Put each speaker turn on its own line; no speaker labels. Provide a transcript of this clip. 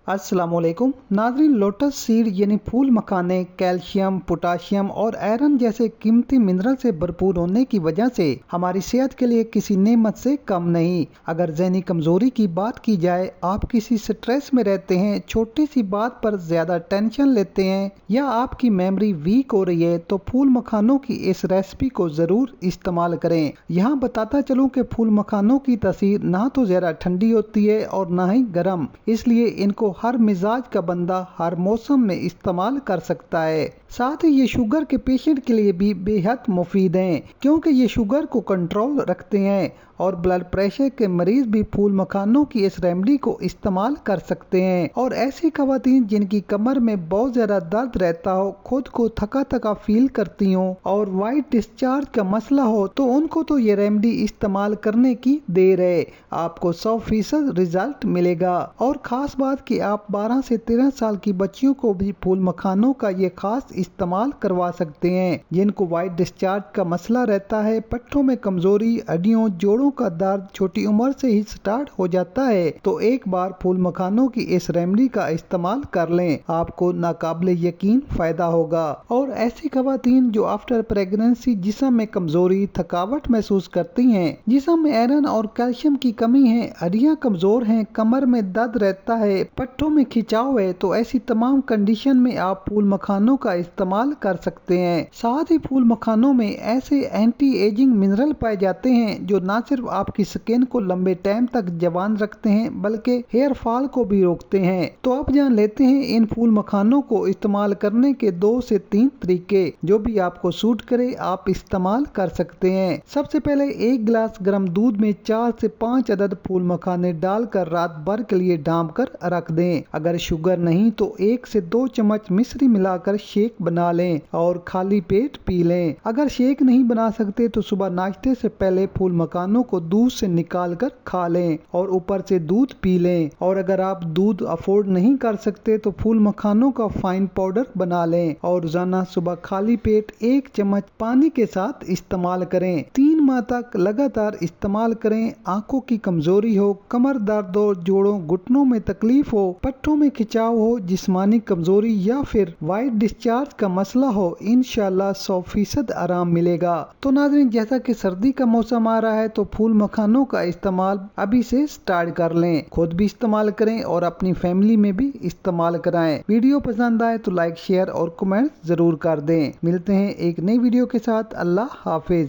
अस्सलाम वालेकुम नाज़रीन। लोटस सीड यानी फूल मखाने कैल्शियम, पोटाशियम और आयरन जैसे कीमती मिनरल से भरपूर होने की वजह से हमारी सेहत के लिए किसी नेमत से कम नहीं। अगर ज़हनी कमज़ोरी की बात की जाए, आप किसी स्ट्रेस में रहते हैं, छोटी सी बात पर ज़्यादा टेंशन लेते हैं या आपकी मेमोरी वीक हो रही है, तो फूल मखानों की इस रेसिपी को ज़रूर इस्तेमाल करें। यहाँ बताता चलूँ कि फूल मखानों की तासीर ना तो ज़्यादा ठंडी होती है और ना ही गर्म, इसलिए इनको हर मिजाज का बंदा हर मौसम में इस्तेमाल कर सकता है। साथ ही ये शुगर के पेशेंट के लिए भी बेहद मुफीद हैं, क्योंकि ये शुगर को कंट्रोल रखते हैं और ब्लड प्रेशर के मरीज भी फूल मखानों की इस रेमेडी को इस्तेमाल कर सकते हैं। और ऐसी खवातीन जिनकी कमर में बहुत ज्यादा दर्द रहता हो, खुद को थका थका फील करती हो और वाइट डिस्चार्ज का मसला हो, तो उनको तो ये रेमेडी इस्तेमाल करने की देर है। आपको 100% रिजल्ट मिलेगा। और खास बात कि आप 12 से 13 साल की बच्चियों को भी फूल मखानों का ये खास इस्तेमाल करवा सकते हैं। जिनको वाइट डिस्चार्ज का मसला रहता है, पट्टों में कमजोरी, हड्डियों जोड़ों का दर्द छोटी उम्र से ही स्टार्ट हो जाता है, तो एक बार फूल मखानों की इस रेमेडी का इस्तेमाल कर लें, आपको नाकाबिले यकीन फायदा होगा। और ऐसी खवातीन जो आफ्टर प्रेगनेंसी जिस्म में कमजोरी, थकावट महसूस करती हैं, जिस्म में आयरन और कैल्शियम की कमी है, हड्डियां कमजोर हैं, कमर में दर्द रहता है, पट्टों में खिंचाव है, तो ऐसी तमाम कंडीशन में आप फूल मखानों का इस्तेमाल कर सकते हैं। साथ ही फूल मखानों में ऐसे एंटी एजिंग मिनरल पाए जाते हैं जो न सिर्फ आपकी स्किन को लंबे टाइम तक जवान रखते हैं, बल्कि हेयर फॉल को भी रोकते हैं। तो आप जान लेते हैं इन फूल मखानों को इस्तेमाल करने के 2 से 3 तरीके, जो भी आपको सूट करे आप इस्तेमाल कर सकते हैं। सबसे पहले 1 गिलास गर्म दूध में 4 से 5 अदद फूल मखाने डालकर रात भर के लिए ढांप कर रख दें। अगर शुगर नहीं तो 1 से 2 चम्मच मिश्री मिलाकर शेक बना लें और खाली पेट पी लें। अगर शेक नहीं बना सकते तो सुबह नाश्ते से पहले फूल मखानों को दूध से निकाल कर खा लें और ऊपर से दूध पी लें। और अगर आप दूध अफोर्ड नहीं कर सकते तो फूल मखानों का फाइन पाउडर बना लें और रोजाना सुबह खाली पेट 1 चम्मच पानी के साथ इस्तेमाल करें। 3 माह तक लगातार इस्तेमाल करें। आंखों की कमजोरी हो, कमर दर्द हो, जोड़ों घुटनों में तकलीफ हो, पट्टों में खिंचाव हो, जिस्मानी कमजोरी या फिर वाइट डिस्चार्ज का मसला हो, इंशाल्लाह 100% आराम मिलेगा। तो नाज़रीन, जैसा कि सर्दी का मौसम आ रहा है, तो फूल मखानों का इस्तेमाल अभी से स्टार्ट कर लें। खुद भी इस्तेमाल करें और अपनी फैमिली में भी इस्तेमाल कराएं। वीडियो पसंद आए तो लाइक, शेयर और कमेंट जरूर कर दें। मिलते हैं एक नई वीडियो के साथ। अल्लाह हाफिज।